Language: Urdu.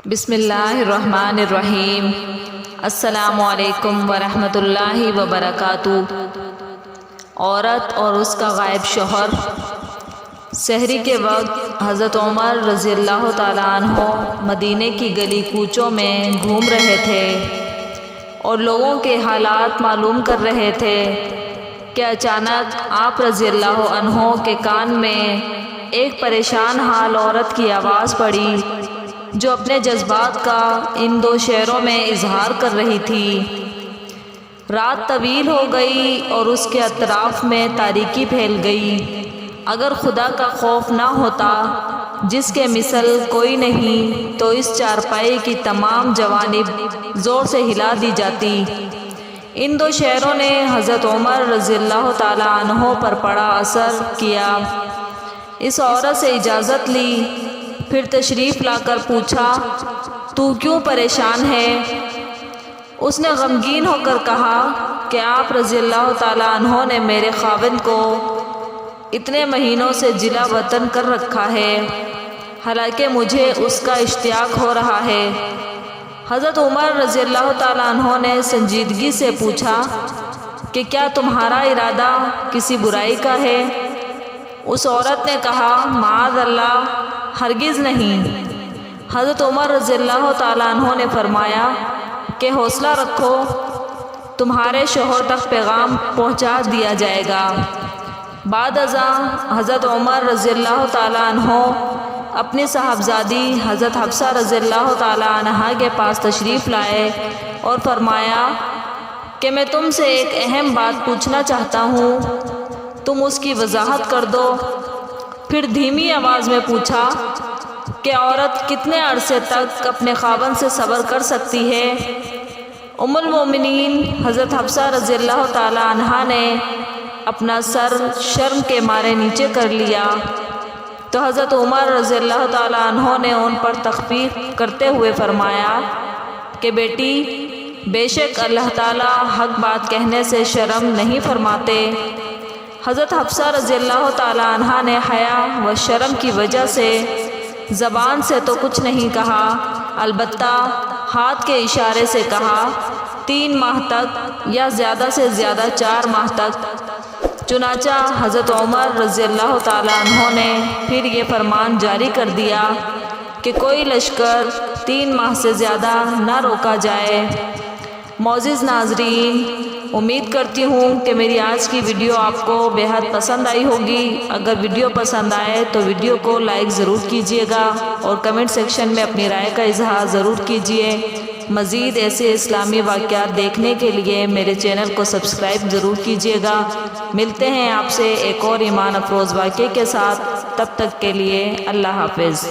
بسم اللہ الرحمن الرحیم۔ السلام علیکم ورحمۃ اللہ وبرکاتہ۔ عورت اور اس کا غائب شوہر۔ سحری کے وقت حضرت عمر رضی اللہ تعالیٰ عنہ مدینے کی گلی کوچوں میں گھوم رہے تھے اور لوگوں کے حالات معلوم کر رہے تھے کہ اچانک آپ رضی اللہ عنہ کے کان میں ایک پریشان حال عورت کی آواز پڑی جو اپنے جذبات کا ان دو شعروں میں اظہار کر رہی تھی۔ رات طویل ہو گئی اور اس کے اطراف میں تاریکی پھیل گئی۔ اگر خدا کا خوف نہ ہوتا جس کے مثل کوئی نہیں تو اس چارپائی کی تمام جوانب زور سے ہلا دی جاتی۔ ان دو شعروں نے حضرت عمر رضی اللہ تعالیٰ عنہ پر بڑا اثر کیا۔ اس عورت سے اجازت لی، پھر تشریف لا کر پوچھا، تو کیوں پریشان ہے؟ اس نے غمگین ہو کر کہا کہ آپ رضی اللہ تعالیٰ عنہ نے میرے خاوند کو اتنے مہینوں سے جلا وطن کر رکھا ہے، حالانکہ مجھے اس کا اشتیاق ہو رہا ہے۔ حضرت عمر رضی اللہ تعالیٰ عنہ نے سنجیدگی سے پوچھا کہ کیا تمہارا ارادہ کسی برائی کا ہے؟ اس عورت نے کہا، معاذ اللہ، ہرگز نہیں۔ حضرت عمر رضی اللہ تعالیٰ عنہ نے فرمایا کہ حوصلہ رکھو، تمہارے شوہر تک پیغام پہنچا دیا جائے گا۔ بعد ازاں حضرت عمر رضی اللہ تعالیٰ عنہ اپنی صاحبزادی حضرت حفصہ رضی اللہ تعالیٰ عنہا کے پاس تشریف لائے اور فرمایا کہ میں تم سے ایک اہم بات پوچھنا چاہتا ہوں، تم اس کی وضاحت کر دو۔ پھر دھیمی آواز میں پوچھا کہ عورت کتنے عرصے تک اپنے خاوند سے صبر کر سکتی ہے؟ ام المومنین حضرت حفصہ رضی اللہ تعالیٰ عنہا نے اپنا سر شرم کے مارے نیچے کر لیا تو حضرت عمر رضی اللہ تعالیٰ عنہ نے ان پر تخفیف کرتے ہوئے فرمایا کہ بیٹی، بے شک اللہ تعالیٰ حق بات کہنے سے شرم نہیں فرماتے۔ حضرت حفصہ رضی اللہ تعالیٰ عنہا نے حیا و شرم کی وجہ سے زبان سے تو کچھ نہیں کہا، البتہ ہاتھ کے اشارے سے کہا، 3 ماہ تک یا زیادہ سے زیادہ 4 ماہ تک۔ چنانچہ حضرت عمر رضی اللہ تعالیٰ عنہ نے پھر یہ فرمان جاری کر دیا کہ کوئی لشکر 3 ماہ سے زیادہ نہ روکا جائے۔ معزز ناظرین، امید کرتی ہوں کہ میری آج کی ویڈیو آپ کو بے حد پسند آئی ہوگی۔ اگر ویڈیو پسند آئے تو ویڈیو کو لائک ضرور کیجیے گا اور کمنٹ سیکشن میں اپنی رائے کا اظہار ضرور کیجیے۔ مزید ایسے اسلامی واقعات دیکھنے کے لیے میرے چینل کو سبسکرائب ضرور کیجیے گا۔ ملتے ہیں آپ سے ایک اور ایمان افروز واقعے کے ساتھ، تب تک کے لیے اللہ حافظ۔